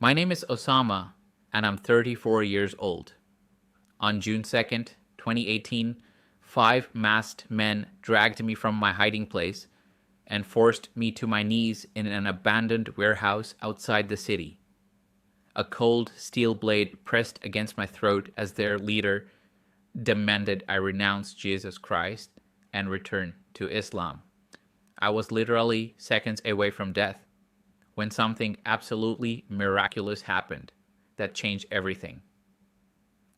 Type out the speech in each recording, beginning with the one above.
My name is Osama, and I'm 34 years old. On June 2nd, 2018, five masked men dragged me from my hiding place and forced me to my knees in an abandoned warehouse outside the city. A cold steel blade pressed against my throat as their leader demanded I renounce Jesus Christ and return to Islam. I was literally seconds away from death when something absolutely miraculous happened that changed everything.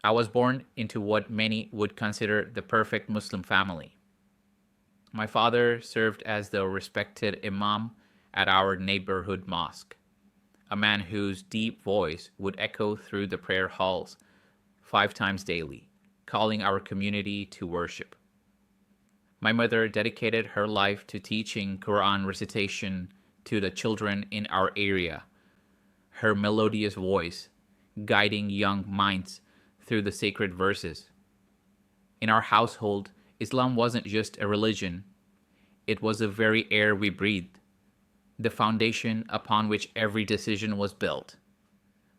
I was born into what many would consider the perfect Muslim family. My father served as the respected imam at our neighborhood mosque, a man whose deep voice would echo through the prayer halls 5 times daily, calling our community to worship. My mother dedicated her life to teaching Quran recitation to the children in our area, her melodious voice guiding young minds through the sacred verses. In our household, Islam wasn't just a religion, it was the very air we breathed, the foundation upon which every decision was built.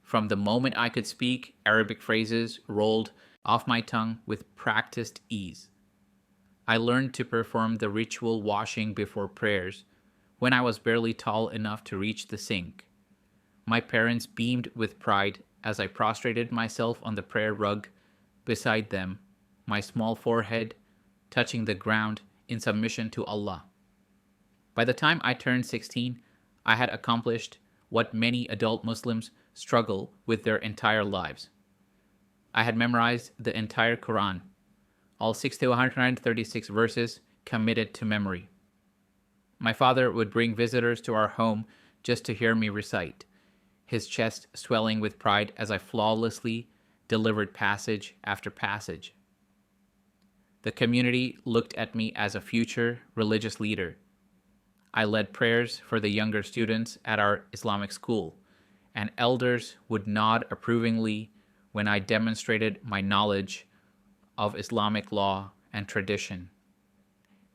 From the moment I could speak, Arabic phrases rolled off my tongue with practiced ease. I learned to perform the ritual washing before prayers when I was barely tall enough to reach the sink. My parents beamed with pride as I prostrated myself on the prayer rug beside them, my small forehead touching the ground in submission to Allah. By the time I turned 16, I had accomplished what many adult Muslims struggle with their entire lives. I had memorized the entire Quran, all 60 to 136 verses committed to memory. My father would bring visitors to our home just to hear me recite, his chest swelling with pride as I flawlessly delivered passage after passage. The community looked at me as a future religious leader. I led prayers for the younger students at our Islamic school, and elders would nod approvingly when I demonstrated my knowledge of Islamic law and tradition.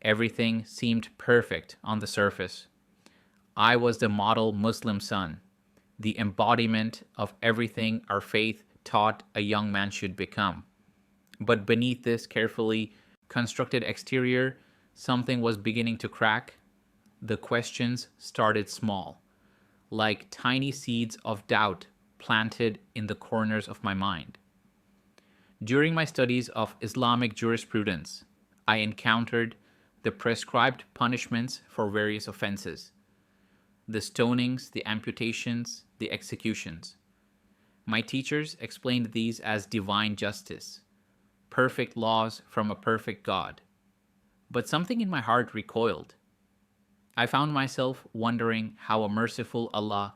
Everything seemed perfect on the surface. I was the model Muslim son, the embodiment of everything our faith taught a young man should become. But beneath this carefully constructed exterior, something was beginning to crack. The questions started small, like tiny seeds of doubt planted in the corners of my mind. During my studies of Islamic jurisprudence, I encountered the prescribed punishments for various offenses: the stonings, the amputations, the executions. My teachers explained these as divine justice, perfect laws from a perfect God. But something in my heart recoiled. I found myself wondering how a merciful Allah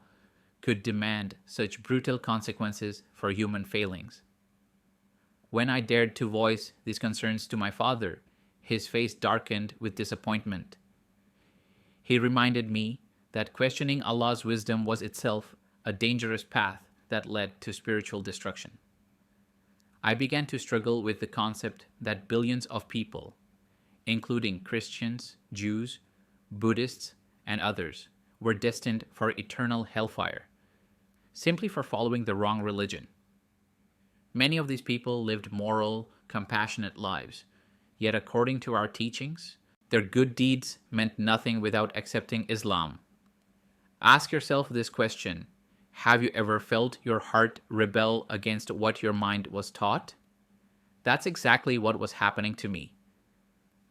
could demand such brutal consequences for human failings. When I dared to voice these concerns to my father, his face darkened with disappointment. He reminded me that questioning Allah's wisdom was itself a dangerous path that led to spiritual destruction. I began to struggle with the concept that billions of people, including Christians, Jews, Buddhists, and others, were destined for eternal hellfire, simply for following the wrong religion. Many of these people lived moral, compassionate lives, yet according to our teachings, their good deeds meant nothing without accepting Islam. Ask yourself this question: have you ever felt your heart rebel against what your mind was taught? That's exactly what was happening to me.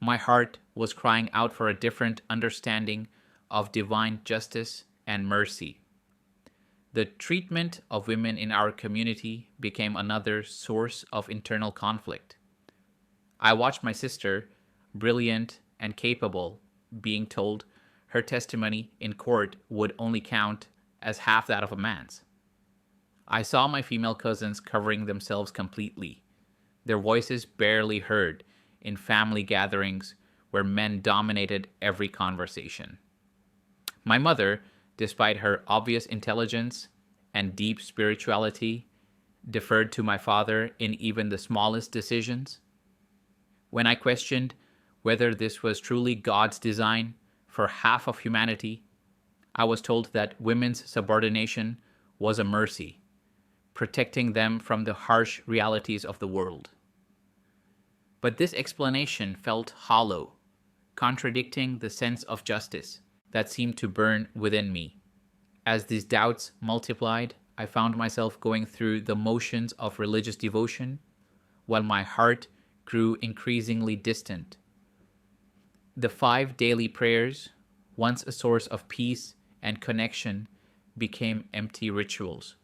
My heart was crying out for a different understanding of divine justice and mercy. The treatment of women in our community became another source of internal conflict. I watched my sister, brilliant and capable, being told her testimony in court would only count as half that of a man's. I saw my female cousins covering themselves completely, their voices barely heard in family gatherings where men dominated every conversation. My mother, despite her obvious intelligence and deep spirituality, deferred to my father in even the smallest decisions. When I questioned whether this was truly God's design for half of humanity, I was told that women's subordination was a mercy, protecting them from the harsh realities of the world. But this explanation felt hollow, contradicting the sense of justice that seemed to burn within me. As these doubts multiplied, I found myself going through the motions of religious devotion, while my heart grew increasingly distant. The 5 daily prayers, once a source of peace and connection, became empty rituals.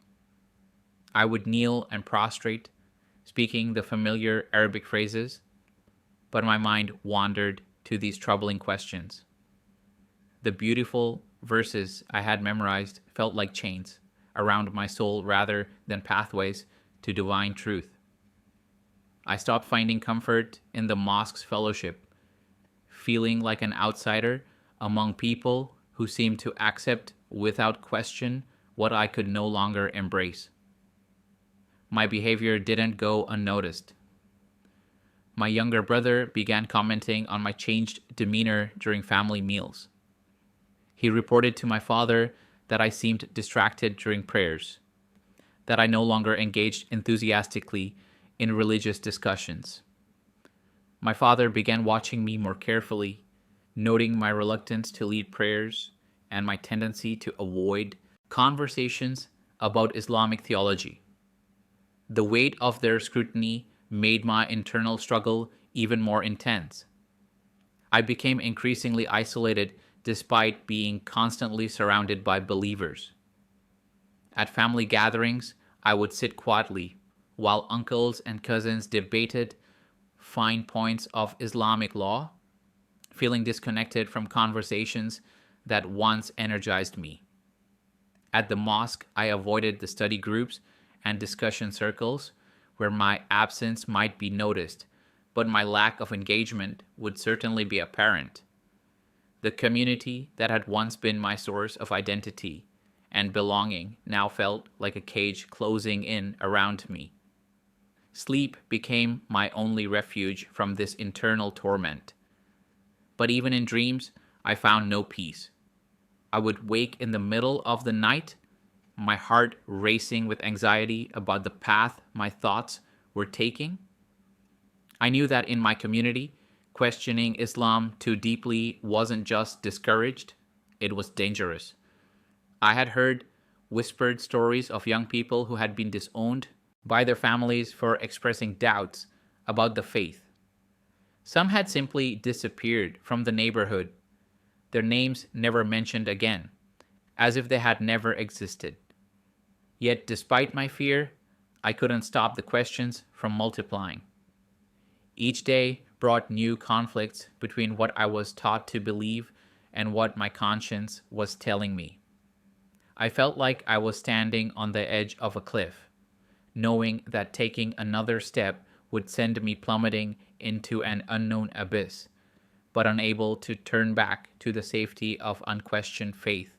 I would kneel and prostrate, speaking the familiar Arabic phrases, but my mind wandered to these troubling questions. The beautiful verses I had memorized felt like chains around my soul rather than pathways to divine truth. I stopped finding comfort in the mosque's fellowship, feeling like an outsider among people who seemed to accept without question what I could no longer embrace. My behavior didn't go unnoticed. My younger brother began commenting on my changed demeanor during family meals. He reported to my father that I seemed distracted during prayers, that I no longer engaged enthusiastically in religious discussions. My father began watching me more carefully, noting my reluctance to lead prayers and my tendency to avoid conversations about Islamic theology. The weight of their scrutiny made my internal struggle even more intense. I became increasingly isolated despite being constantly surrounded by believers. At family gatherings, I would sit quietly while uncles and cousins debated fine points of Islamic law, feeling disconnected from conversations that once energized me. At the mosque, I avoided the study groups and discussion circles where my absence might be noticed, but my lack of engagement would certainly be apparent. The community that had once been my source of identity and belonging now felt like a cage closing in around me. Sleep became my only refuge from this internal torment. But even in dreams, I found no peace. I would wake in the middle of the night, my heart racing with anxiety about the path my thoughts were taking. I knew that in my community, questioning Islam too deeply wasn't just discouraged, it was dangerous. I had heard whispered stories of young people who had been disowned by their families for expressing doubts about the faith. Some had simply disappeared from the neighborhood, their names never mentioned again, as if they had never existed. Yet, despite my fear, I couldn't stop the questions from multiplying. Each day brought new conflicts between what I was taught to believe and what my conscience was telling me. I felt like I was standing on the edge of a cliff, knowing that taking another step would send me plummeting into an unknown abyss, but unable to turn back to the safety of unquestioned faith.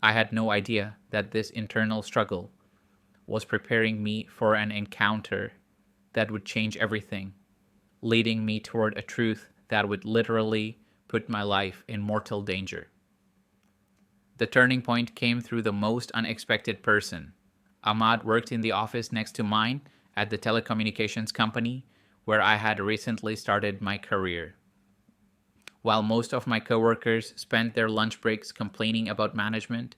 I had no idea that this internal struggle was preparing me for an encounter that would change everything, leading me toward a truth that would literally put my life in mortal danger. The turning point came through the most unexpected person. Ahmad worked in the office next to mine at the telecommunications company where I had recently started my career. While most of my coworkers spent their lunch breaks complaining about management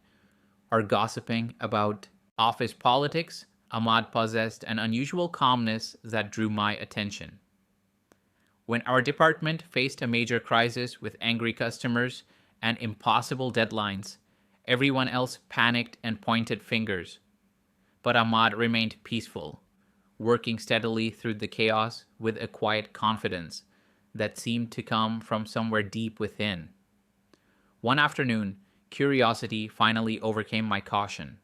or gossiping about office politics, Ahmad possessed an unusual calmness that drew my attention. When our department faced a major crisis with angry customers and impossible deadlines, everyone else panicked and pointed fingers. But Ahmad remained peaceful, working steadily through the chaos with a quiet confidence that seemed to come from somewhere deep within. One afternoon, curiosity finally overcame my caution.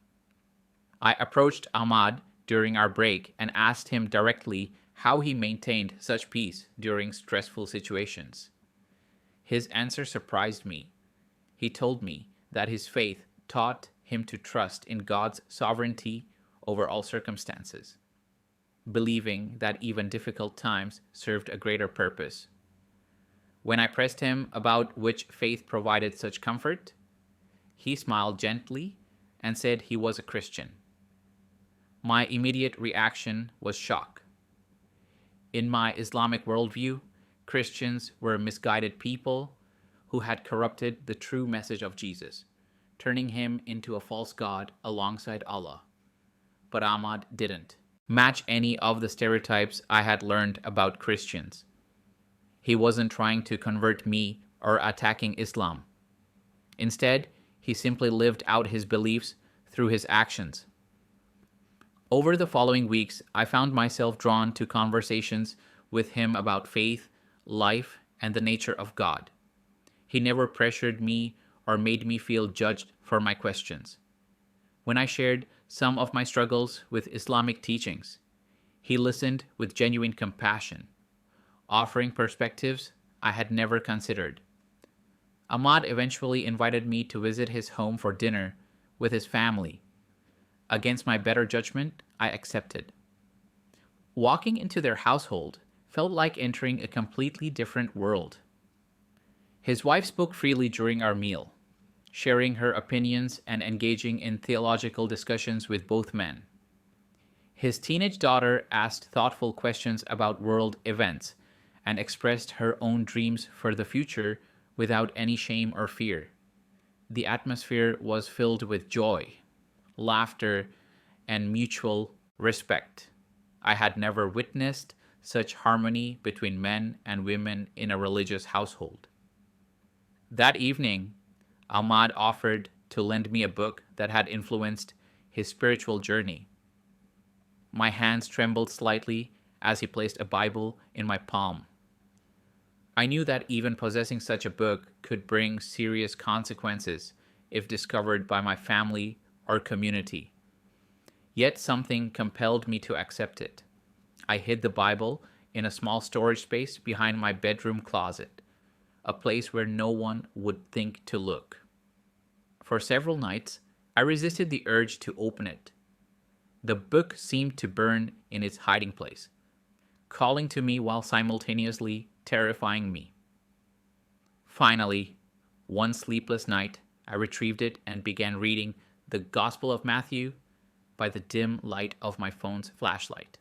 I approached Ahmad during our break and asked him directly how he maintained such peace during stressful situations. His answer surprised me. He told me that his faith taught him to trust in God's sovereignty over all circumstances, believing that even difficult times served a greater purpose. When I pressed him about which faith provided such comfort, he smiled gently and said he was a Christian. My immediate reaction was shock. In my Islamic worldview, Christians were misguided people who had corrupted the true message of Jesus, turning him into a false god alongside Allah. But Ahmad didn't match any of the stereotypes I had learned about Christians. He wasn't trying to convert me or attacking Islam. Instead, he simply lived out his beliefs through his actions. Over the following weeks, I found myself drawn to conversations with him about faith, life, and the nature of God. He never pressured me or made me feel judged for my questions. When I shared some of my struggles with Islamic teachings, he listened with genuine compassion, offering perspectives I had never considered. Ahmad eventually invited me to visit his home for dinner with his family. Against my better judgment, I accepted. Walking into their household felt like entering a completely different world. His wife spoke freely during our meal, sharing her opinions and engaging in theological discussions with both men. His teenage daughter asked thoughtful questions about world events and expressed her own dreams for the future without any shame or fear. The atmosphere was filled with joy, laughter, and mutual respect. I had never witnessed such harmony between men and women in a religious household. That evening, Ahmad offered to lend me a book that had influenced his spiritual journey. My hands trembled slightly as he placed a Bible in my palm. I knew that even possessing such a book could bring serious consequences if discovered by my family or community. Yet something compelled me to accept it. I hid the Bible in a small storage space behind my bedroom closet, a place where no one would think to look. For several nights, I resisted the urge to open it. The book seemed to burn in its hiding place, calling to me while simultaneously terrifying me. Finally, one sleepless night, I retrieved it and began reading the Gospel of Matthew by the dim light of my phone's flashlight.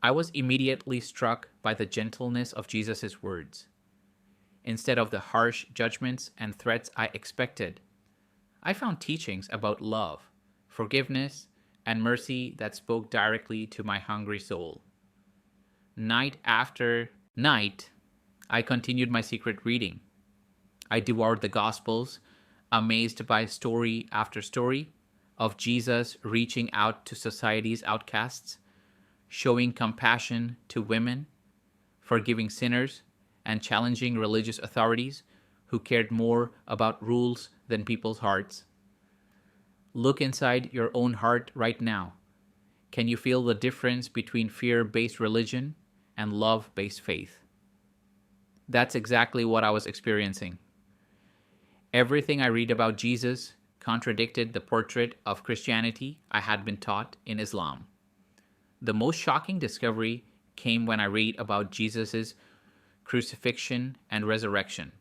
I was immediately struck by the gentleness of Jesus' words. Instead of the harsh judgments and threats I expected, I found teachings about love, forgiveness, and mercy that spoke directly to my hungry soul. Night after night, I continued my secret reading. I devoured the Gospels, amazed by story after story of Jesus reaching out to society's outcasts, showing compassion to women, forgiving sinners, and challenging religious authorities who cared more about rules than people's hearts. Look inside your own heart right now. Can you feel the difference between fear-based religion and love-based faith? That's exactly what I was experiencing. Everything I read about Jesus contradicted the portrait of Christianity I had been taught in Islam. The most shocking discovery came when I read about Jesus' crucifixion and resurrection.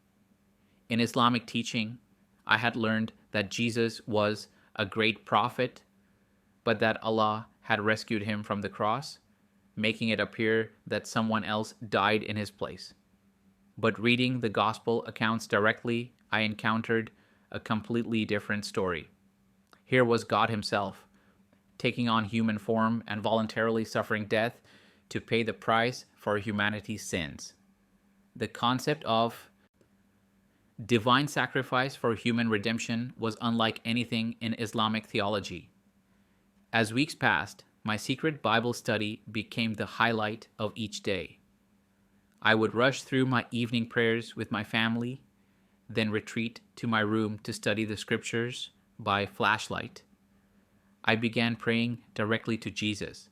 In Islamic teaching, I had learned that Jesus was a great prophet, but that Allah had rescued him from the cross, making it appear that someone else died in his place. But reading the gospel accounts directly, I encountered a completely different story. Here was God himself, taking on human form and voluntarily suffering death to pay the price for humanity's sins. The concept of divine sacrifice for human redemption was unlike anything in Islamic theology. As weeks passed, my secret Bible study became the highlight of each day. I would rush through my evening prayers with my family, then retreat to my room to study the scriptures by flashlight. I began praying directly to Jesus,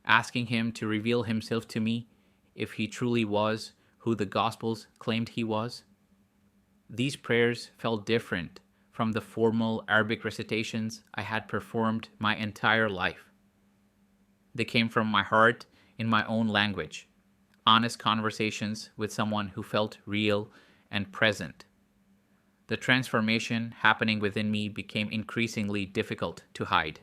asking him to reveal himself to me if he truly was who the Gospels claimed he was. These prayers felt different from the formal Arabic recitations I had performed my entire life. They came from my heart in my own language, honest conversations with someone who felt real and present. The transformation happening within me became increasingly difficult to hide.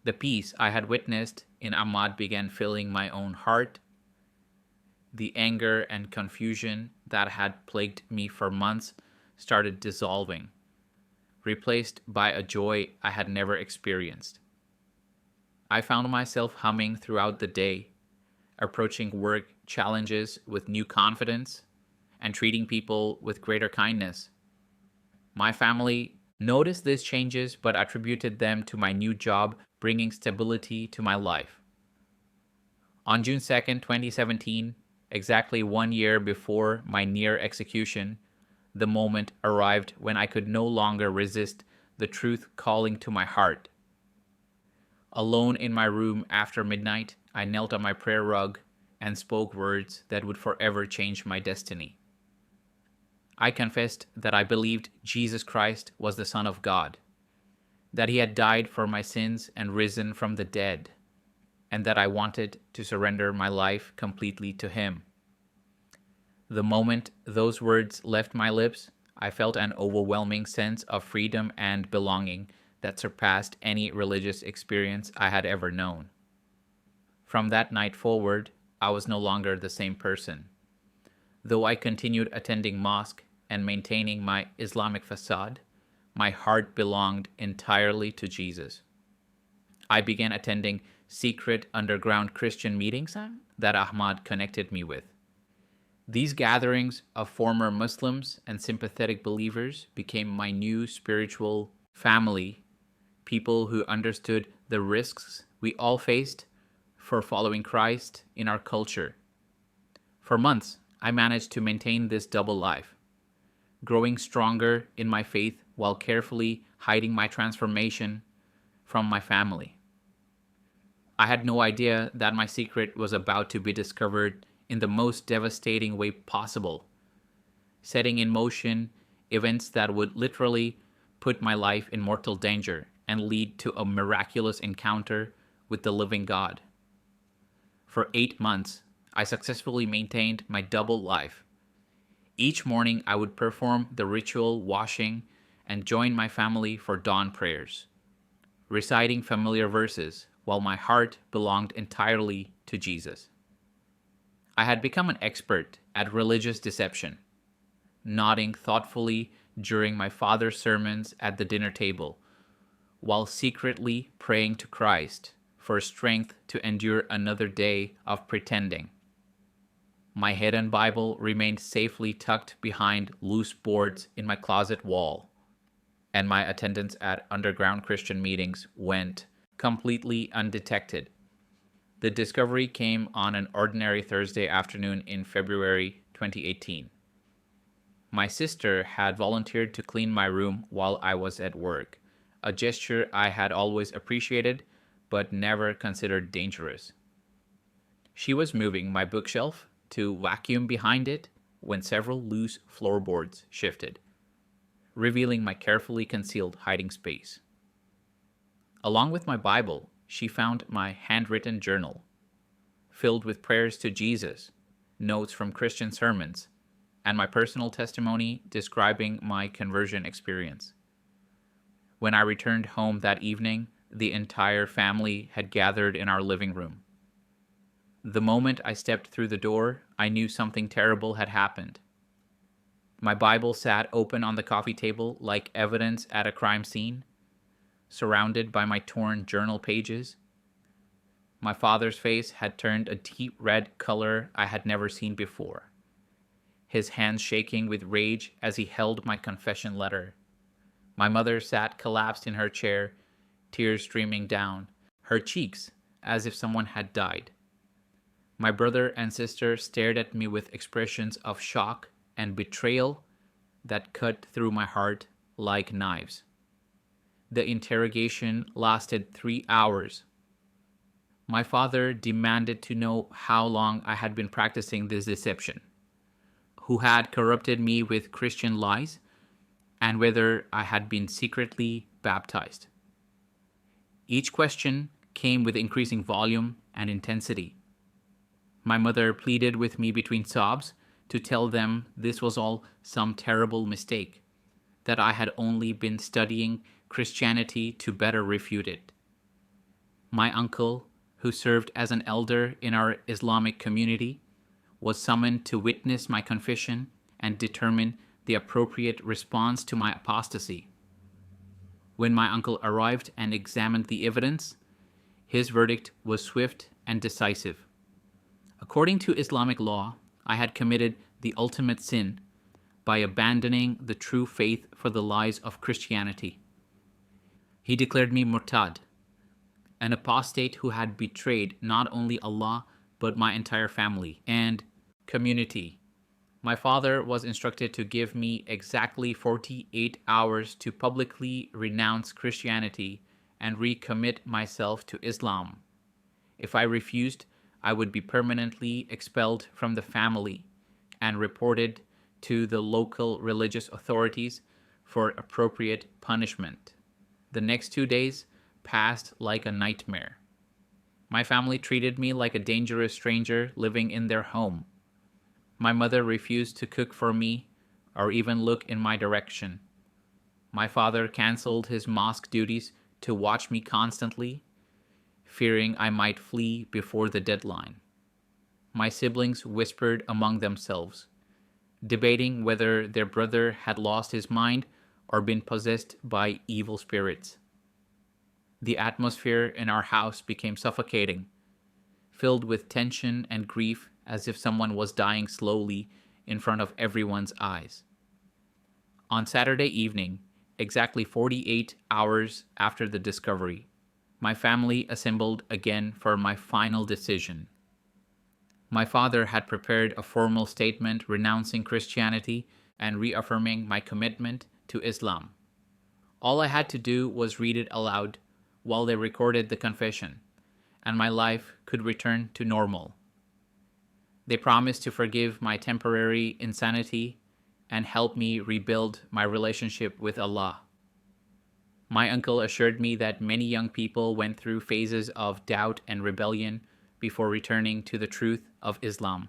The peace I had witnessed in Ahmad began filling my own heart. The anger and confusion that had plagued me for months started dissolving, replaced by a joy I had never experienced. I found myself humming throughout the day, approaching work challenges with new confidence and treating people with greater kindness. My family noticed these changes but attributed them to my new job bringing stability to my life. On June 2nd, 2017, exactly 1 year before my near execution, the moment arrived when I could no longer resist the truth calling to my heart. Alone in my room after midnight, I knelt on my prayer rug and spoke words that would forever change my destiny. I confessed that I believed Jesus Christ was the Son of God, that he had died for my sins and risen from the dead, and that I wanted to surrender my life completely to him. The moment those words left my lips, I felt an overwhelming sense of freedom and belonging that surpassed any religious experience I had ever known. From that night forward, I was no longer the same person. Though I continued attending mosque and maintaining my Islamic facade, my heart belonged entirely to Jesus. I began attending secret underground Christian meetings that Ahmad connected me with. These gatherings of former Muslims and sympathetic believers became my new spiritual family, people who understood the risks we all faced for following Christ in our culture. For months, I managed to maintain this double life, growing stronger in my faith while carefully hiding my transformation from my family. I had no idea that my secret was about to be discovered in the most devastating way possible, setting in motion events that would literally put my life in mortal danger and lead to a miraculous encounter with the living God. For 8 months, I successfully maintained my double life. Each morning, I would perform the ritual washing and join my family for dawn prayers, reciting familiar verses while my heart belonged entirely to Jesus. I had become an expert at religious deception, nodding thoughtfully during my father's sermons at the dinner table, while secretly praying to Christ for strength to endure another day of pretending. My hidden Bible remained safely tucked behind loose boards in my closet wall, and my attendance at underground Christian meetings went completely undetected. The discovery came on an ordinary Thursday afternoon in February 2018. My sister had volunteered to clean my room while I was at work, a gesture I had always appreciated but never considered dangerous. She was moving my bookshelf to vacuum behind it when several loose floorboards shifted, revealing my carefully concealed hiding space. Along with my Bible, she found my handwritten journal, filled with prayers to Jesus, notes from Christian sermons, and my personal testimony describing my conversion experience. When I returned home that evening, the entire family had gathered in our living room. The moment I stepped through the door, I knew something terrible had happened. My Bible sat open on the coffee table like evidence at a crime scene, surrounded by my torn journal pages. My father's face had turned a deep red color I had never seen before, his hands shaking with rage as he held my confession letter. My mother sat collapsed in her chair, tears streaming down, her cheeks as if someone had died. My brother and sister stared at me with expressions of shock and betrayal that cut through my heart like knives. The interrogation lasted 3 hours. My father demanded to know how long I had been practicing this deception, who had corrupted me with Christian lies, and whether I had been secretly baptized. Each question came with increasing volume and intensity. My mother pleaded with me between sobs to tell them this was all some terrible mistake, that I had only been studying Christianity to better refute it. My uncle, who served as an elder in our Islamic community, was summoned to witness my confession and determine the appropriate response to my apostasy. When my uncle arrived and examined the evidence, his verdict was swift and decisive. According to Islamic law, I had committed the ultimate sin by abandoning the true faith for the lies of Christianity. He declared me murtad, an apostate who had betrayed not only Allah but my entire family and community. My father was instructed to give me exactly 48 hours to publicly renounce Christianity and recommit myself to Islam. If I refused, I would be permanently expelled from the family and reported to the local religious authorities for appropriate punishment. The next 2 days passed like a nightmare. My family treated me like a dangerous stranger living in their home. My mother refused to cook for me or even look in my direction. My father canceled his mosque duties to watch me constantly, fearing I might flee before the deadline. My siblings whispered among themselves, debating whether their brother had lost his mind or been possessed by evil spirits. The atmosphere in our house became suffocating, filled with tension and grief, as if someone was dying slowly in front of everyone's eyes. On Saturday evening, exactly 48 hours after the discovery, my family assembled again for my final decision. My father had prepared a formal statement renouncing Christianity and reaffirming my commitment to Islam. All I had to do was read it aloud while they recorded the confession, and my life could return to normal. They promised to forgive my temporary insanity and help me rebuild my relationship with Allah. My uncle assured me that many young people went through phases of doubt and rebellion before returning to the truth of Islam.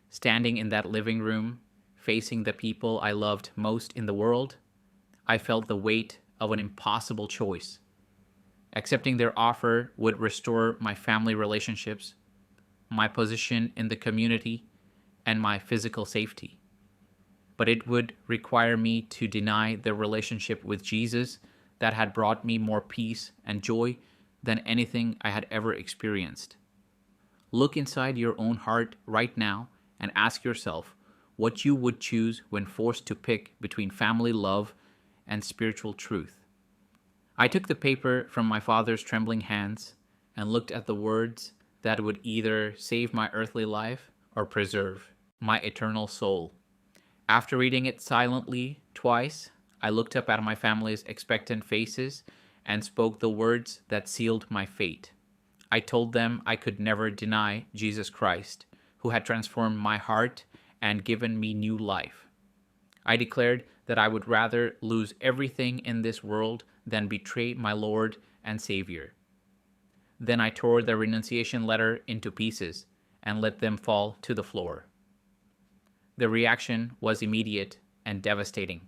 Standing in that living room, facing the people I loved most in the world, I felt the weight of an impossible choice. Accepting their offer would restore my family relationships, my position in the community, and my physical safety. But it would require me to deny the relationship with Jesus that had brought me more peace and joy than anything I had ever experienced. Look inside your own heart right now and ask yourself what you would choose when forced to pick between family love and spiritual truth. I took the paper from my father's trembling hands and looked at the words that would either save my earthly life or preserve my eternal soul. After reading it silently twice, I looked up at my family's expectant faces and spoke the words that sealed my fate. I told them I could never deny Jesus Christ, who had transformed my heart and given me new life. I declared that I would rather lose everything in this world than betray my Lord and Savior. Then I tore the renunciation letter into pieces and let them fall to the floor. The reaction was immediate and devastating.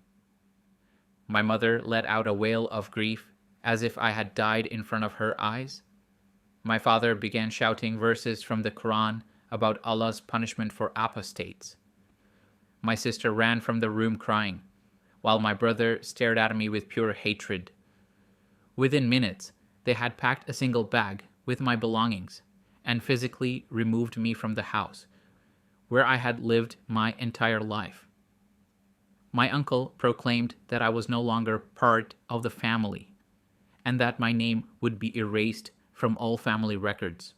My mother let out a wail of grief as if I had died in front of her eyes. My father began shouting verses from the Quran about Allah's punishment for apostates. My sister ran from the room crying, while my brother stared at me with pure hatred. Within minutes, they had packed a single bag with my belongings and physically removed me from the house, where I had lived my entire life. My uncle proclaimed that I was no longer part of the family, and that my name would be erased from all family records.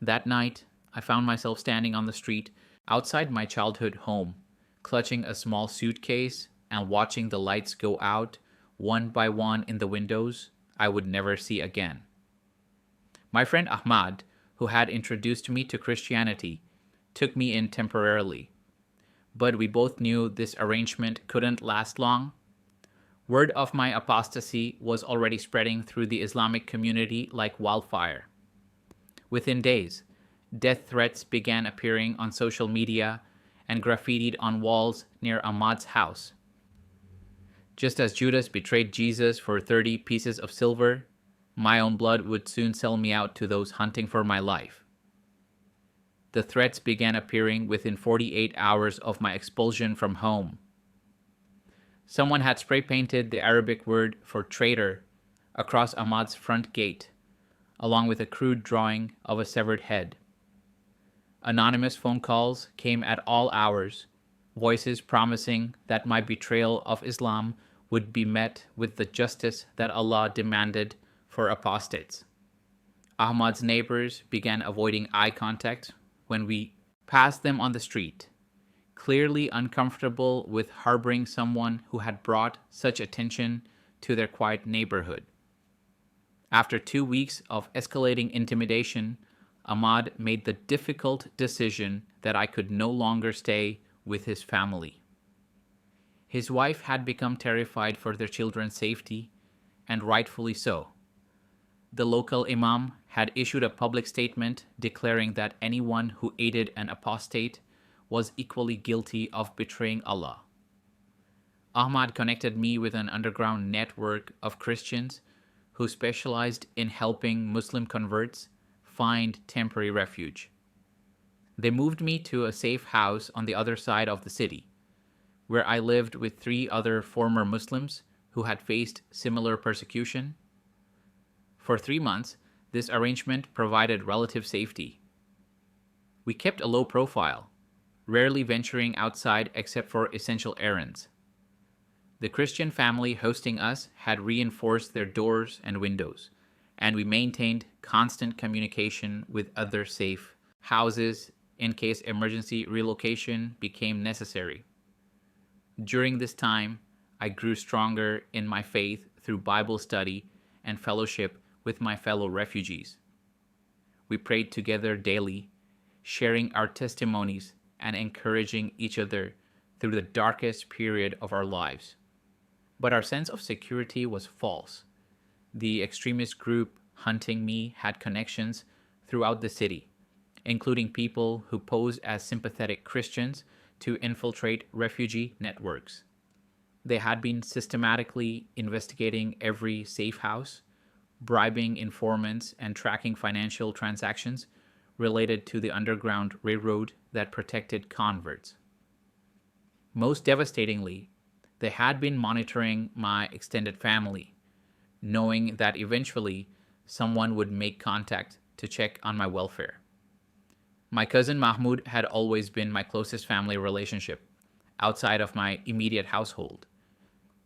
That night, I found myself standing on the street outside my childhood home, clutching a small suitcase and watching the lights go out one by one in the windows I would never see again. My friend Ahmad, who had introduced me to Christianity, took me in temporarily, but we both knew this arrangement couldn't last long. Word of my apostasy was already spreading through the Islamic community like wildfire. Within days, death threats began appearing on social media, and graffitied on walls near Ahmad's house. Just as Judas betrayed Jesus for 30 pieces of silver, my own blood would soon sell me out to those hunting for my life. The threats began appearing within 48 hours of my expulsion from home. Someone had spray painted the Arabic word for traitor across Ahmad's front gate, along with a crude drawing of a severed head. Anonymous phone calls came at all hours, voices promising that my betrayal of Islam would be met with the justice that Allah demanded for apostates. Ahmad's neighbors began avoiding eye contact when we passed them on the street, clearly uncomfortable with harboring someone who had brought such attention to their quiet neighborhood. After 2 weeks of escalating intimidation, Ahmad made the difficult decision that I could no longer stay with his family. His wife had become terrified for their children's safety, and rightfully so. The local imam had issued a public statement declaring that anyone who aided an apostate was equally guilty of betraying Allah. Ahmad connected me with an underground network of Christians who specialized in helping Muslim converts find temporary refuge. They moved me to a safe house on the other side of the city, where I lived with 3 other former Muslims who had faced similar persecution. For 3 months, this arrangement provided relative safety. We kept a low profile, rarely venturing outside except for essential errands. The Christian family hosting us had reinforced their doors and windows, and we maintained constant communication with other safe houses in case emergency relocation became necessary. During this time, I grew stronger in my faith through Bible study and fellowship with my fellow refugees. We prayed together daily, sharing our testimonies and encouraging each other through the darkest period of our lives. But our sense of security was false. The extremist group hunting me had connections throughout the city, including people who posed as sympathetic Christians to infiltrate refugee networks. They had been systematically investigating every safe house, bribing informants, and tracking financial transactions related to the underground railroad that protected converts. Most devastatingly, they had been monitoring my extended family, knowing that eventually someone would make contact to check on my welfare. My cousin Mahmoud had always been my closest family relationship, outside of my immediate household.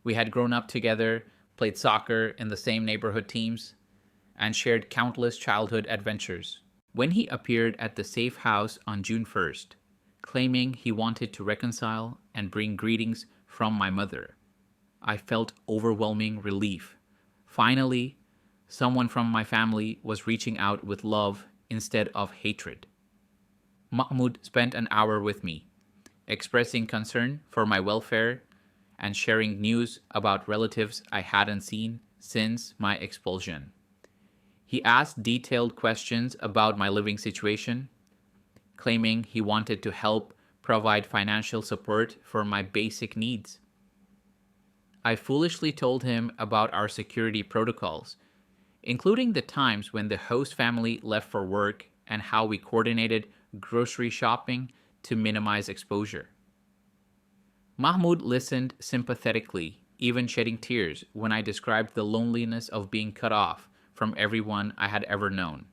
We had grown up together, played soccer in the same neighborhood teams, and shared countless childhood adventures. When he appeared at the safe house on June 1st, claiming he wanted to reconcile and bring greetings from my mother, I felt overwhelming relief. Finally, someone from my family was reaching out with love instead of hatred. Mahmoud spent an hour with me, expressing concern for my welfare and sharing news about relatives I hadn't seen since my expulsion. He asked detailed questions about my living situation, claiming he wanted to help provide financial support for my basic needs. I foolishly told him about our security protocols, including the times when the host family left for work and how we coordinated grocery shopping to minimize exposure. Mahmoud listened sympathetically, even shedding tears when I described the loneliness of being cut off from everyone I had ever known.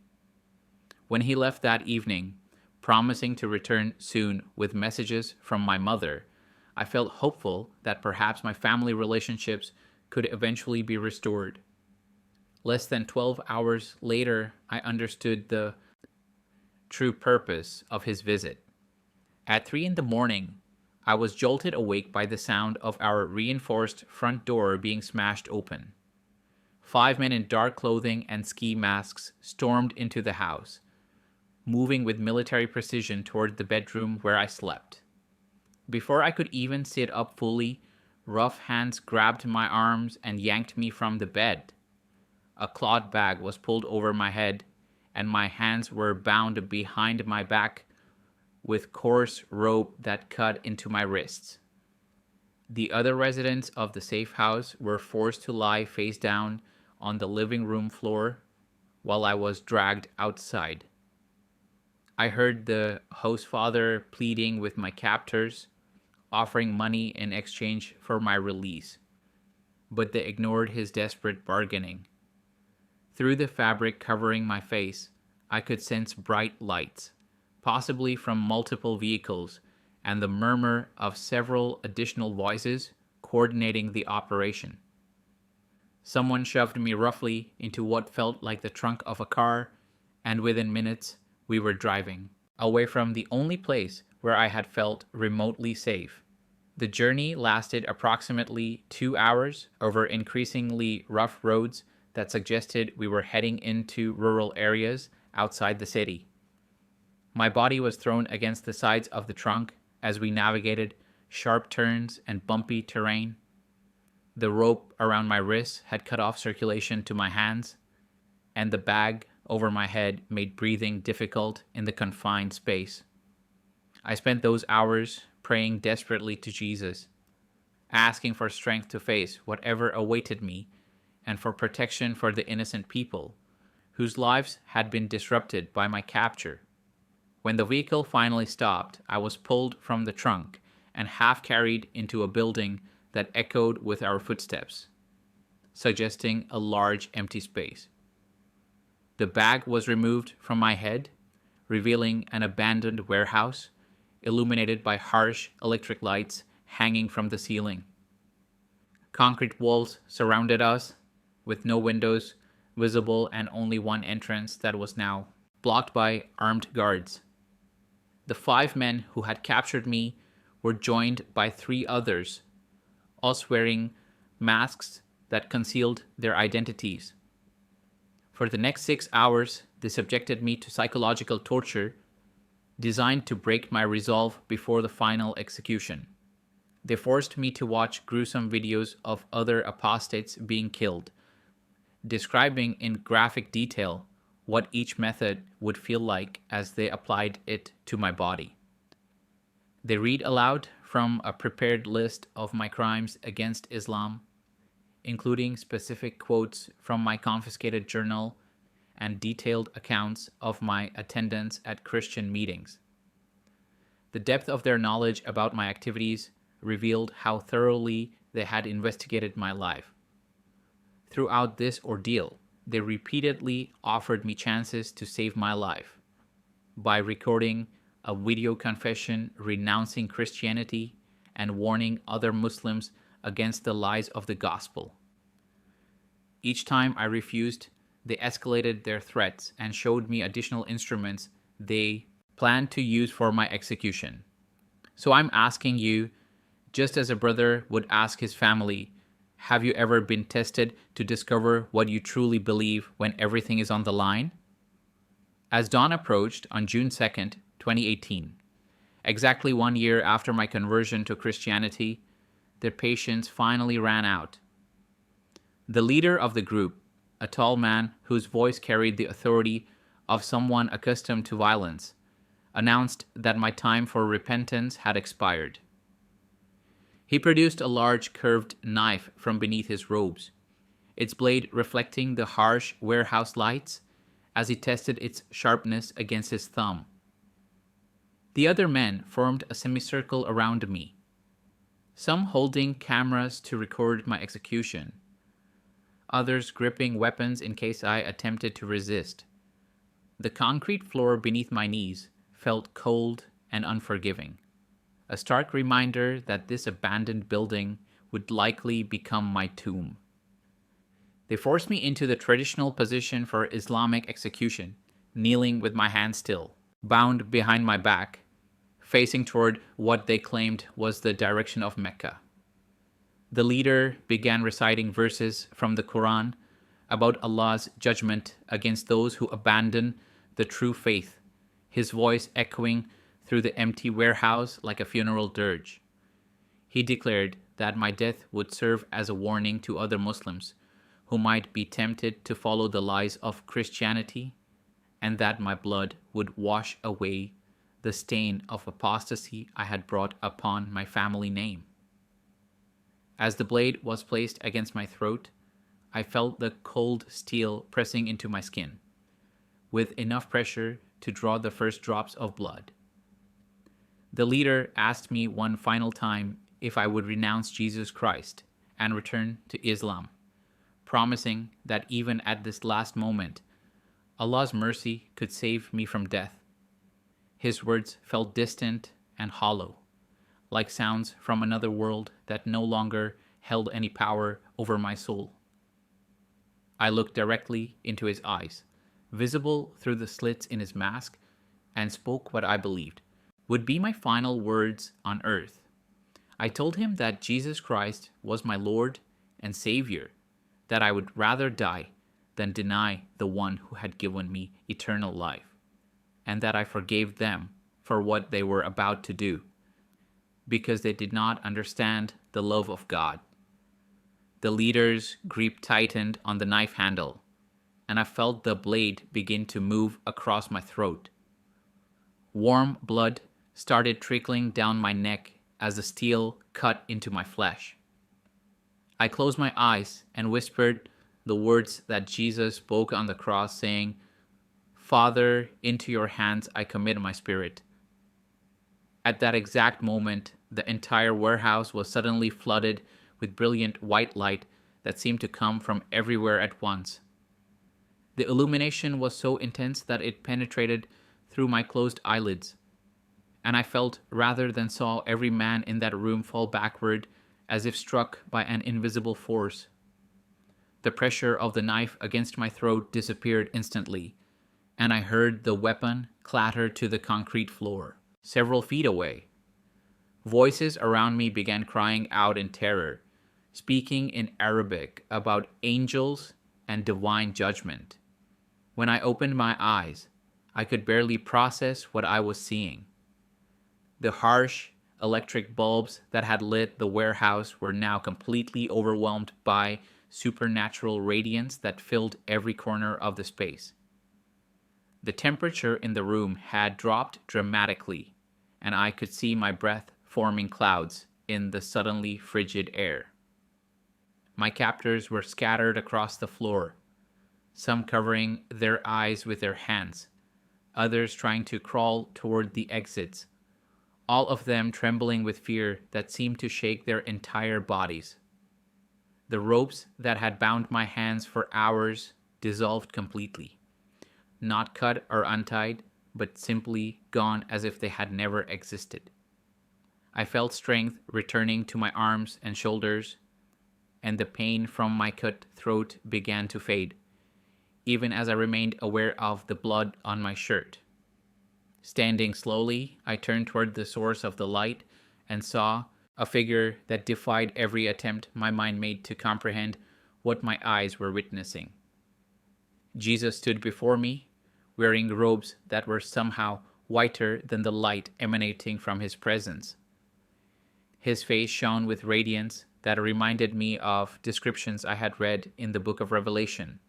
When he left that evening, promising to return soon with messages from my mother, I felt hopeful that perhaps my family relationships could eventually be restored. Less than 12 hours later, I understood the true purpose of his visit. At 3 a.m, I was jolted awake by the sound of our reinforced front door being smashed open. 5 men in dark clothing and ski masks stormed into the house, moving with military precision toward the bedroom where I slept. Before I could even sit up fully, rough hands grabbed my arms and yanked me from the bed. A cloth bag was pulled over my head, and my hands were bound behind my back with coarse rope that cut into my wrists. The other residents of the safe house were forced to lie face down on the living room floor while I was dragged outside. I heard the host father pleading with my captors, offering money in exchange for my release, but they ignored his desperate bargaining. Through the fabric covering my face, I could sense bright lights, possibly from multiple vehicles, and the murmur of several additional voices coordinating the operation. Someone shoved me roughly into what felt like the trunk of a car, and within minutes, we were driving away from the only place where I had felt remotely safe. The journey lasted approximately 2 hours over increasingly rough roads that suggested we were heading into rural areas outside the city. My body was thrown against the sides of the trunk as we navigated sharp turns and bumpy terrain. The rope around my wrists had cut off circulation to my hands, and the bag over my head made breathing difficult in the confined space. I spent those hours praying desperately to Jesus, asking for strength to face whatever awaited me and for protection for the innocent people whose lives had been disrupted by my capture. When the vehicle finally stopped, I was pulled from the trunk and half carried into a building that echoed with our footsteps, suggesting a large empty space. The bag was removed from my head, revealing an abandoned warehouse illuminated by harsh electric lights hanging from the ceiling. Concrete walls surrounded us, with no windows visible and only one entrance that was now blocked by armed guards. The 5 men who had captured me were joined by 3 others, all wearing masks that concealed their identities. For the next 6 hours, they subjected me to psychological torture designed to break my resolve before the final execution. They forced me to watch gruesome videos of other apostates being killed, describing in graphic detail what each method would feel like as they applied it to my body. They read aloud from a prepared list of my crimes against Islam, including specific quotes from my confiscated journal and detailed accounts of my attendance at Christian meetings. The depth of their knowledge about my activities revealed how thoroughly they had investigated my life. Throughout this ordeal, they repeatedly offered me chances to save my life by recording a video confession renouncing Christianity and warning other Muslims against the lies of the gospel. Each time I refused, they escalated their threats and showed me additional instruments they planned to use for my execution. So I'm asking you, just as a brother would ask his family, have you ever been tested to discover what you truly believe when everything is on the line? As dawn approached on June 2nd, 2018, exactly 1 year after my conversion to Christianity, their patience finally ran out. The leader of the group, a tall man whose voice carried the authority of someone accustomed to violence, announced that my time for repentance had expired. He produced a large curved knife from beneath his robes, its blade reflecting the harsh warehouse lights as he tested its sharpness against his thumb. The other men formed a semicircle around me, some holding cameras to record my execution, others gripping weapons in case I attempted to resist. The concrete floor beneath my knees felt cold and unforgiving, a stark reminder that this abandoned building would likely become my tomb. They forced me into the traditional position for Islamic execution, kneeling with my hands still, bound behind my back, facing toward what they claimed was the direction of Mecca. The leader began reciting verses from the Quran about Allah's judgment against those who abandon the true faith, his voice echoing through the empty warehouse like a funeral dirge. He declared that my death would serve as a warning to other Muslims who might be tempted to follow the lies of Christianity, and that my blood would wash away the stain of apostasy I had brought upon my family name. As the blade was placed against my throat, I felt the cold steel pressing into my skin, with enough pressure to draw the first drops of blood. The leader asked me one final time if I would renounce Jesus Christ and return to Islam, promising that even at this last moment, Allah's mercy could save me from death. His words felt distant and hollow, like sounds from another world that no longer held any power over my soul. I looked directly into his eyes, visible through the slits in his mask, and spoke what I believed would be my final words on earth. I told him that Jesus Christ was my Lord and Savior, that I would rather die than deny the one who had given me eternal life, and that I forgave them for what they were about to do, because they did not understand the love of God. The leader's grip tightened on the knife handle, and I felt the blade begin to move across my throat. Warm blood started trickling down my neck as the steel cut into my flesh. I closed my eyes and whispered the words that Jesus spoke on the cross, saying, "Father, into your hands I commit my spirit." At that exact moment, the entire warehouse was suddenly flooded with brilliant white light that seemed to come from everywhere at once. The illumination was so intense that it penetrated through my closed eyelids, and I felt rather than saw every man in that room fall backward as if struck by an invisible force. The pressure of the knife against my throat disappeared instantly, and I heard the weapon clatter to the concrete floor, several feet away. Voices around me began crying out in terror, speaking in Arabic about angels and divine judgment. When I opened my eyes, I could barely process what I was seeing. The harsh electric bulbs that had lit the warehouse were now completely overwhelmed by supernatural radiance that filled every corner of the space. The temperature in the room had dropped dramatically, and I could see my breath forming clouds in the suddenly frigid air. My captors were scattered across the floor, some covering their eyes with their hands, others trying to crawl toward the exits, all of them trembling with fear that seemed to shake their entire bodies. The ropes that had bound my hands for hours dissolved completely, not cut or untied, but simply gone as if they had never existed. I felt strength returning to my arms and shoulders, and the pain from my cut throat began to fade, even as I remained aware of the blood on my shirt. Standing slowly, I turned toward the source of the light and saw a figure that defied every attempt my mind made to comprehend what my eyes were witnessing. Jesus stood before me, wearing robes that were somehow whiter than the light emanating from his presence. His face shone with radiance that reminded me of descriptions I had read in the book of Revelation,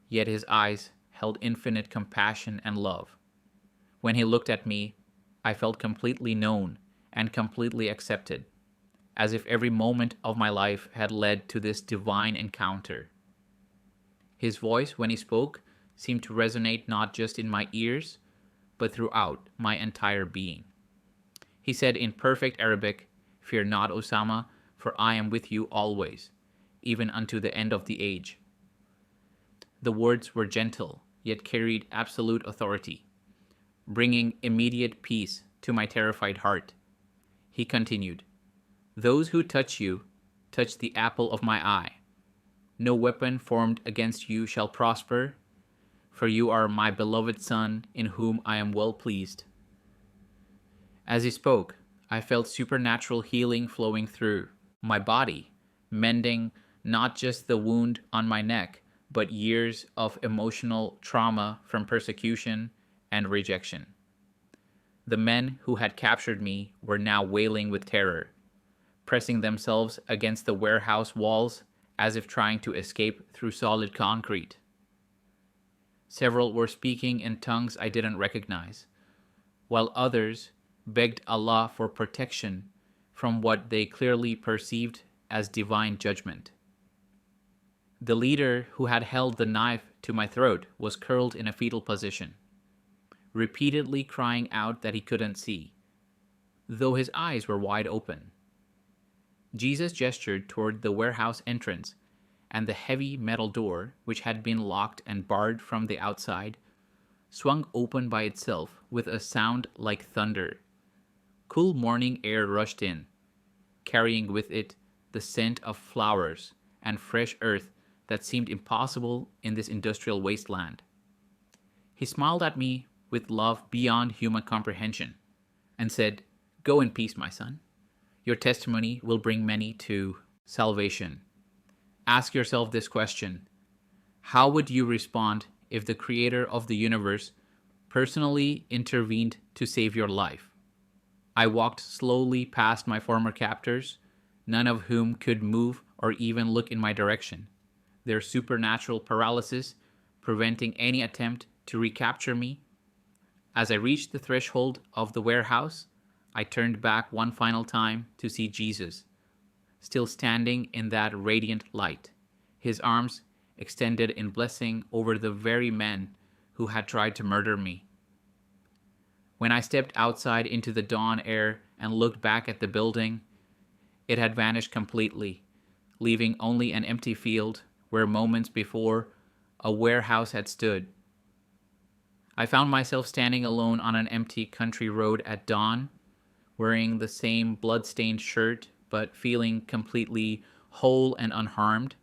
yet his eyes held infinite compassion and love. When he looked at me, I felt completely known and completely accepted, as if every moment of my life had led to this divine encounter. His voice, when he spoke, seemed to resonate not just in my ears, but throughout my entire being. He said in perfect Arabic, "Fear not, Osama, for I am with you always, even unto the end of the age." The words were gentle, yet carried absolute authority, bringing immediate peace to my terrified heart. He continued, "Those who touch you touch the apple of my eye. No weapon formed against you shall prosper, for you are my beloved Son, in whom I am well pleased." As he spoke, I felt supernatural healing flowing through my body, mending not just the wound on my neck, but years of emotional trauma from persecution and rejection. The men who had captured me were now wailing with terror, pressing themselves against the warehouse walls as if trying to escape through solid concrete. Several were speaking in tongues I didn't recognize, while others begged Allah for protection from what they clearly perceived as divine judgment. The leader who had held the knife to my throat was curled in a fetal position, repeatedly crying out that he couldn't see, though his eyes were wide open. Jesus gestured toward the warehouse entrance, and the heavy metal door, which had been locked and barred from the outside, swung open by itself with a sound like thunder. Cool morning air rushed in, carrying with it the scent of flowers and fresh earth that seemed impossible in this industrial wasteland. He smiled at me with love beyond human comprehension and said, "Go in peace, my son. Your testimony will bring many to salvation." Ask yourself this question: how would you respond if the creator of the universe personally intervened to save your life? I walked slowly past my former captors, none of whom could move or even look in my direction, their supernatural paralysis preventing any attempt to recapture me. As I reached the threshold of the warehouse, I turned back one final time to see Jesus, still standing in that radiant light, his arms extended in blessing over the very men who had tried to murder me. When I stepped outside into the dawn air and looked back at the building, it had vanished completely, leaving only an empty field where moments before a warehouse had stood. I found myself standing alone on an empty country road at dawn, wearing the same blood-stained shirt but feeling completely whole and unharmed.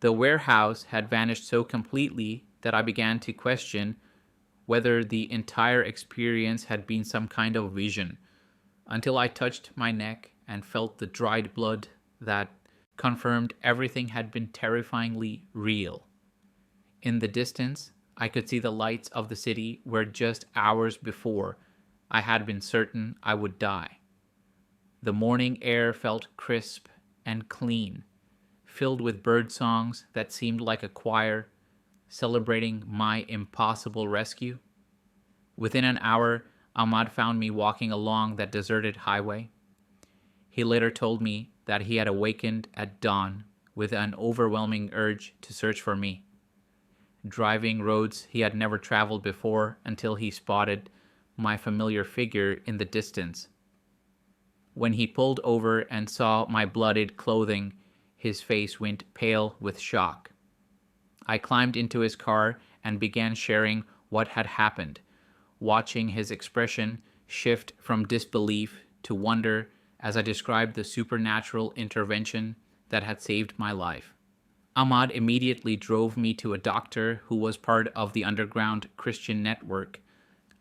The warehouse had vanished so completely that I began to question whether the entire experience had been some kind of vision, until I touched my neck and felt the dried blood that confirmed everything had been terrifyingly real. In the distance, I could see the lights of the city where just hours before I had been certain I would die. The morning air felt crisp and clean, filled with bird songs that seemed like a choir celebrating my impossible rescue. Within an hour, Ahmad found me walking along that deserted highway. He later told me that he had awakened at dawn with an overwhelming urge to search for me, driving roads he had never traveled before until he spotted my familiar figure in the distance. When he pulled over and saw my bloodied clothing, his face went pale with shock. I climbed into his car and began sharing what had happened, watching his expression shift from disbelief to wonder as I described the supernatural intervention that had saved my life. Ahmad immediately drove me to a doctor who was part of the underground Christian network,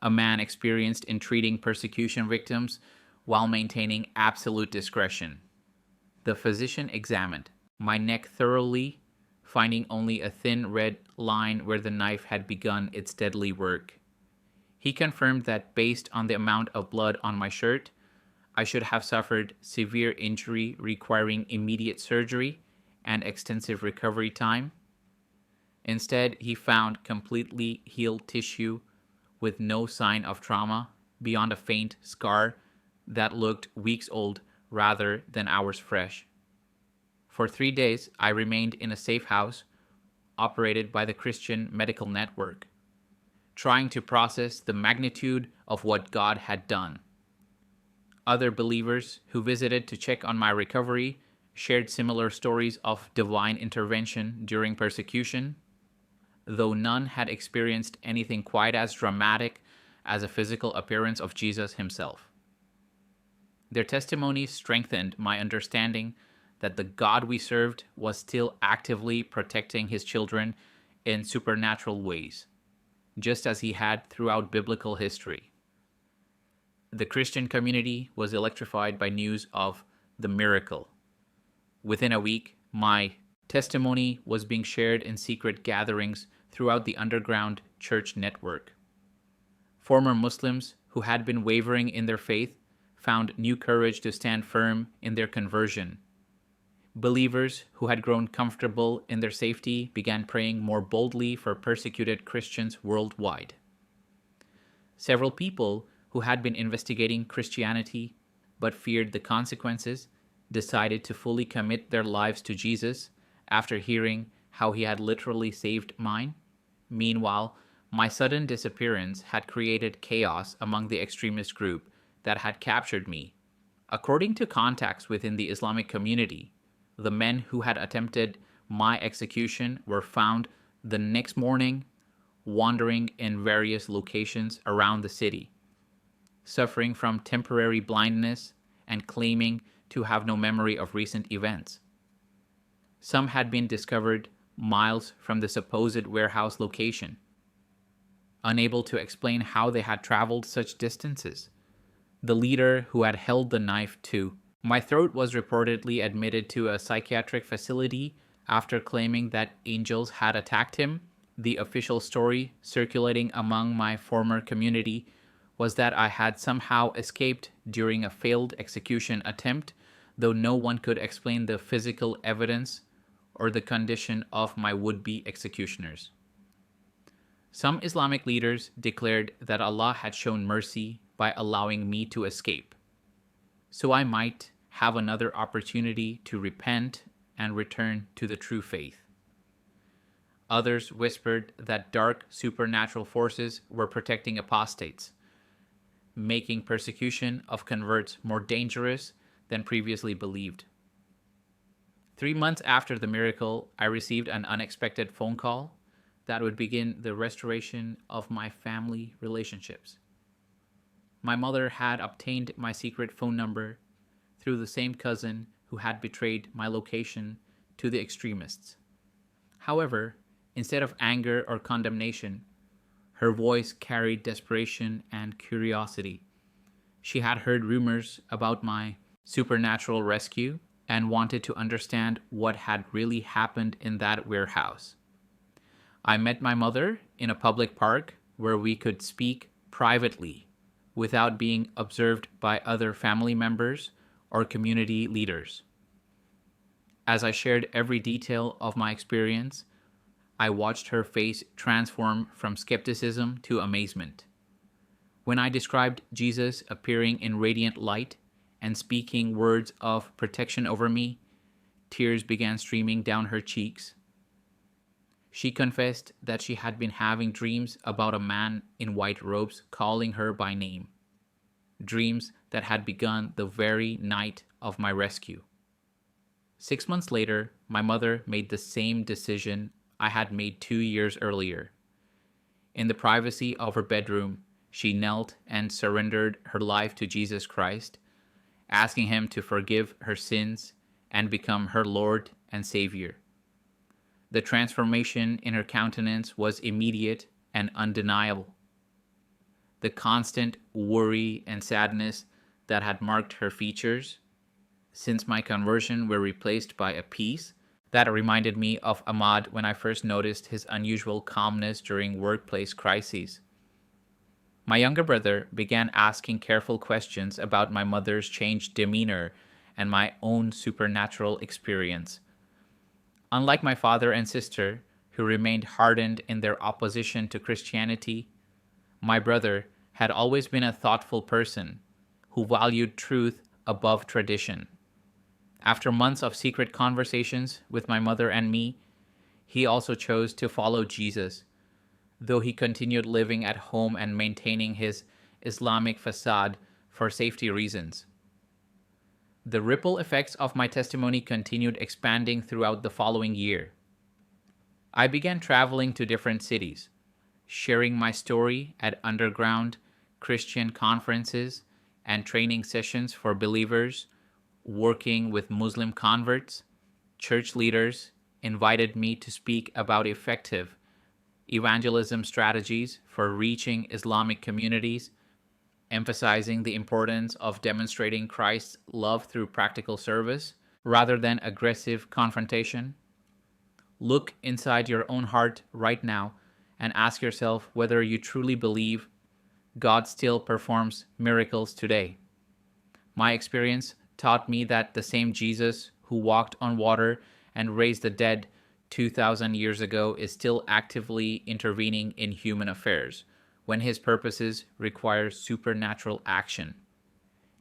a man experienced in treating persecution victims while maintaining absolute discretion. The physician examined my neck thoroughly, finding only a thin red line where the knife had begun its deadly work. He confirmed that based on the amount of blood on my shirt, I should have suffered severe injury requiring immediate surgery and extensive recovery time. Instead, he found completely healed tissue with no sign of trauma beyond a faint scar that looked weeks old rather than hours fresh. For 3 days, I remained in a safe house operated by the Christian Medical Network, trying to process the magnitude of what God had done. Other believers who visited to check on my recovery shared similar stories of divine intervention during persecution, though none had experienced anything quite as dramatic as a physical appearance of Jesus himself. Their testimonies strengthened my understanding that the God we served was still actively protecting his children in supernatural ways, just as he had throughout biblical history. The Christian community was electrified by news of the miracle. Within a week, my testimony was being shared in secret gatherings throughout the underground church network. Former Muslims who had been wavering in their faith found new courage to stand firm in their conversion. Believers who had grown comfortable in their safety began praying more boldly for persecuted Christians worldwide. Several people who had been investigating Christianity but feared the consequences decided to fully commit their lives to Jesus after hearing how he had literally saved mine. Meanwhile, my sudden disappearance had created chaos among the extremist group that had captured me. According to contacts within the Islamic community, the men who had attempted my execution were found the next morning wandering in various locations around the city, suffering from temporary blindness and claiming to have no memory of recent events. Some had been discovered miles from the supposed warehouse location, unable to explain how they had traveled such distances. The leader, who had held the knife to my throat, was reportedly admitted to a psychiatric facility after claiming that angels had attacked him. The official story circulating among my former community was that I had somehow escaped during a failed execution attempt, though no one could explain the physical evidence or the condition of my would-be executioners. Some Islamic leaders declared that Allah had shown mercy by allowing me to escape, so I might have another opportunity to repent and return to the true faith. Others whispered that dark supernatural forces were protecting apostates, making persecution of converts more dangerous than previously believed. 3 months after the miracle, I received an unexpected phone call that would begin the restoration of my family relationships. My mother had obtained my secret phone number through the same cousin who had betrayed my location to the extremists. However, instead of anger or condemnation, her voice carried desperation and curiosity. She had heard rumors about my supernatural rescue and wanted to understand what had really happened in that warehouse. I met my mother in a public park where we could speak privately without being observed by other family members or community leaders. As I shared every detail of my experience, I watched her face transform from skepticism to amazement. When I described Jesus appearing in radiant light and speaking words of protection over me, tears began streaming down her cheeks. She confessed that she had been having dreams about a man in white robes calling her by name, dreams that had begun the very night of my rescue. 6 months later, my mother made the same decision I had made 2 years earlier. In the privacy of her bedroom, she knelt and surrendered her life to Jesus Christ, asking him to forgive her sins and become her Lord and Savior. The transformation in her countenance was immediate and undeniable. The constant worry and sadness that had marked her features since my conversion were replaced by a peace that reminded me of Ahmad when I first noticed his unusual calmness during workplace crises. My younger brother began asking careful questions about my mother's changed demeanor and my own supernatural experience. Unlike my father and sister, who remained hardened in their opposition to Christianity, my brother had always been a thoughtful person who valued truth above tradition. After months of secret conversations with my mother and me, he also chose to follow Jesus, though he continued living at home and maintaining his Islamic facade for safety reasons. The ripple effects of my testimony continued expanding throughout the following year. I began traveling to different cities, sharing my story at underground Christian conferences and training sessions for believers. Working with Muslim converts, church leaders invited me to speak about effective evangelism strategies for reaching Islamic communities, emphasizing the importance of demonstrating Christ's love through practical service rather than aggressive confrontation. Look inside your own heart right now and ask yourself whether you truly believe God still performs miracles today. My experience taught me that the same Jesus who walked on water and raised the dead 2,000 years ago is still actively intervening in human affairs, when His purposes require supernatural action.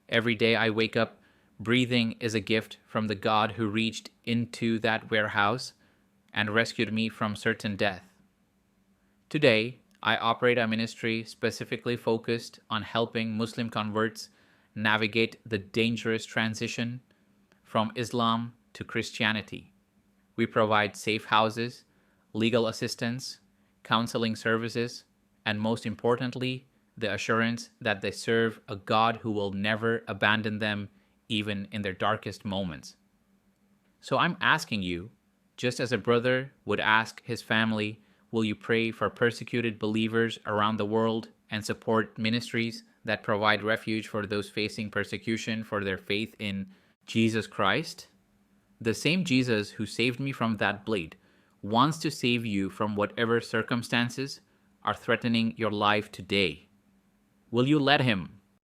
Every day I wake up, breathing is a gift from the God who reached into that warehouse and rescued me from certain death. Today, I operate a ministry specifically focused on helping Muslim converts navigate the dangerous transition from Islam to Christianity. We provide safe houses, legal assistance, counseling services, and most importantly, the assurance that they serve a God who will never abandon them even in their darkest moments. So I'm asking you, just as a brother would ask his family, will you pray for persecuted believers around the world and support ministries that provide refuge for those facing persecution for their faith in Jesus Christ? The same Jesus who saved me from that blade wants to save you from whatever circumstances are threatening your life today. Will you let Him